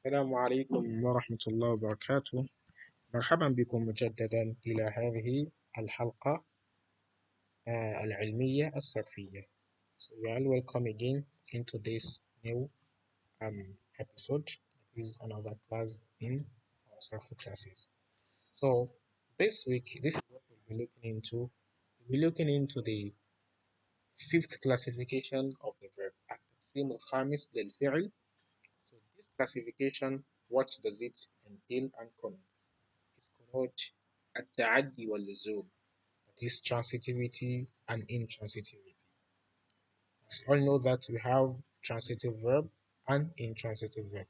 السلام عليكم ورحمة الله وبركاته. مرحبا بكم مجددا إلى هذه الحلقة العلمية الصرفية. So you are all welcome again into this new episode. It is another class in our Sorf classes. So this is what we'll be looking into. We'll be looking into the fifth classification of the verb. التقسيم الخامس للفعل. So this classification, what does it entail and connote? It connotes التعدي واللزوم, that is transitivity and intransitivity. As you all know that we have transitive verb and intransitive verb.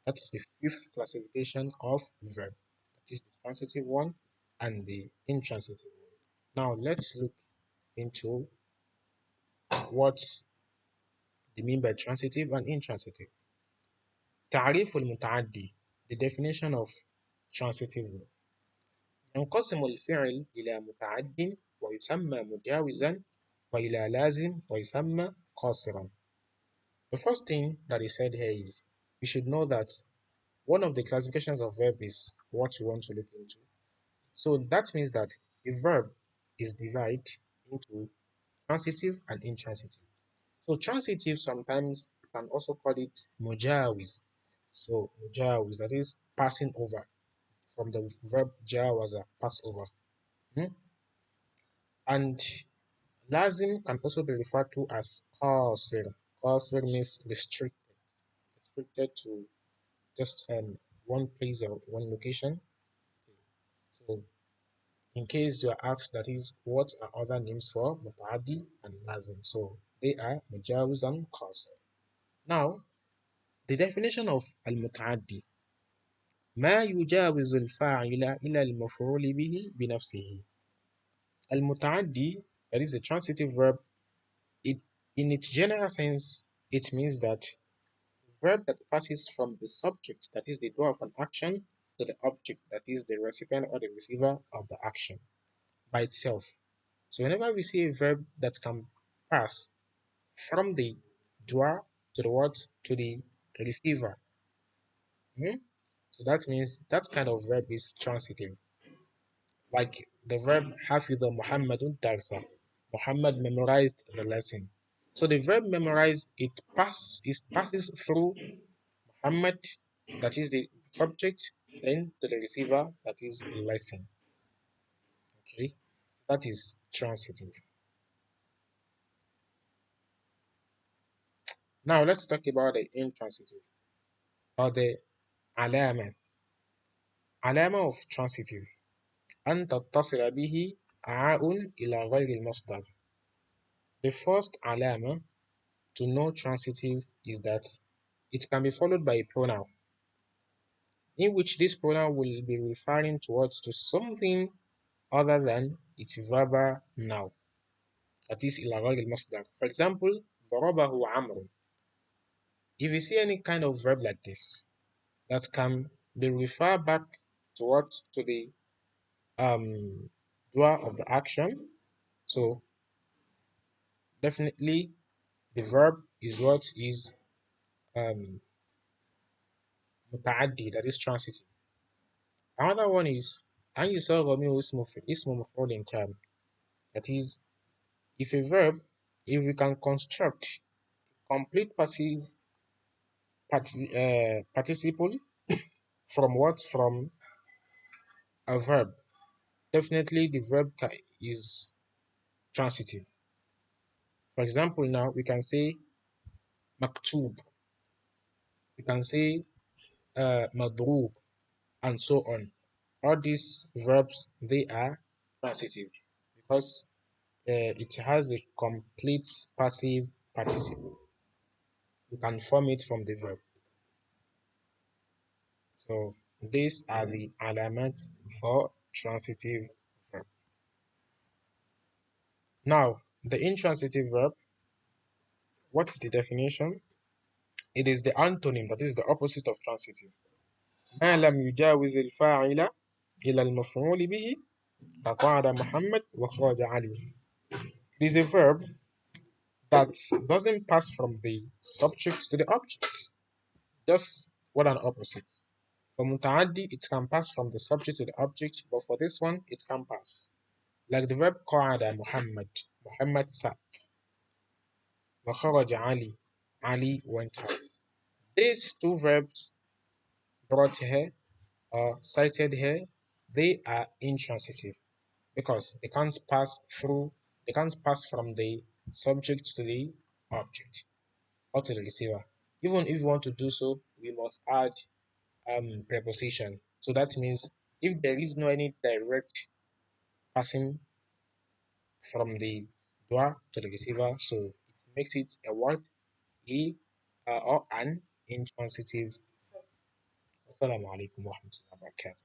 That's the fifth classification of verb. That is the transitive one and the intransitive one. Now let's look into what they mean by transitive and intransitive. تعريف المتعدي, the definition of transitive verb. ينقسم الفعل إلى متعد ويسمى مجاوزا وإلى لازم ويسمى قاصرا. The first thing that is said here is we should know that one of the classifications of verb is what we want to look into. So that means that a verb is divided into transitive and intransitive. So transitive sometimes you can also call it mujawiz. So mujawiz, that is passing over, from the verb jawaza, pass over. Hmm? And lazim can also be referred to as qasir. Qasir means restricted to just one place or one location. So in case you are asked, that is, what are other names for muta'addi and lazim? So they are mujawiz and qasir. Now, the definition of al-muta'addi: ما يجاوز الفاعل إلى المفعول به بنفسه. Al-muta'addi, that is a transitive verb, it, in its general sense, it means that verb that passes from the subject, that is the doer of an action, to the object, that is the recipient or the receiver of the action, by itself. So whenever we see a verb that can pass from the doer to the what, to the receiver, so that means that kind of verb is transitive. Like the verb Hafidha Muhammadun Darsa. Muhammad memorized the lesson. So the verb memorize, it passes through Muhammad, that is the subject, then to the receiver, that is the lesson. Okay, so that is transitive. Now let's talk about the intransitive, or the alama. Alama of transitive: أن تتصل به عاء إلى غير المصدر. The first alama to know transitive is that it can be followed by a pronoun, in which this pronoun will be referring towards to something other than its verbal noun, that is إلى غير المصدر. For example, ضربه عمرو. If you see any kind of verb like this that can be referred back towards to the doer of the action, so definitely the verb is what is um, متعدي, that is transitive. Another one is أن يصاغ منه اسم مفعول تام. That is, if a verb, if we can construct complete passive participle from what? From a verb, definitely the verb is transitive. For example, now we can say maktub, we can say madrub, and so on. All these verbs, they are transitive because it has a complete passive participle. You can form it from the verb. So these are the elements for transitive verb. Now, the intransitive verb, what is the definition? It is the antonym, that is the opposite of transitive. ما لم يجاوز الفاعل إلى المفعول به كقعد محمد وخرج علي. It is a verb that doesn't pass from the subject to the object. Just what an opposite. For mutaaddi, it can pass from the subject to the object, but for this one, it can pass. Like the verb qa'ada Muhammad, Muhammad sat. Wa kharaja Ali, Ali went out. These two verbs brought here or cited here, they are intransitive because they can't pass from the subject to the object or to the receiver. Even if we want to do so, we must add preposition. So that means if there is no any direct passing from the dua to the receiver, so it makes it a word, e, or an intransitive. Assalamu alaikum wa rahmatullahi wa barakatuh.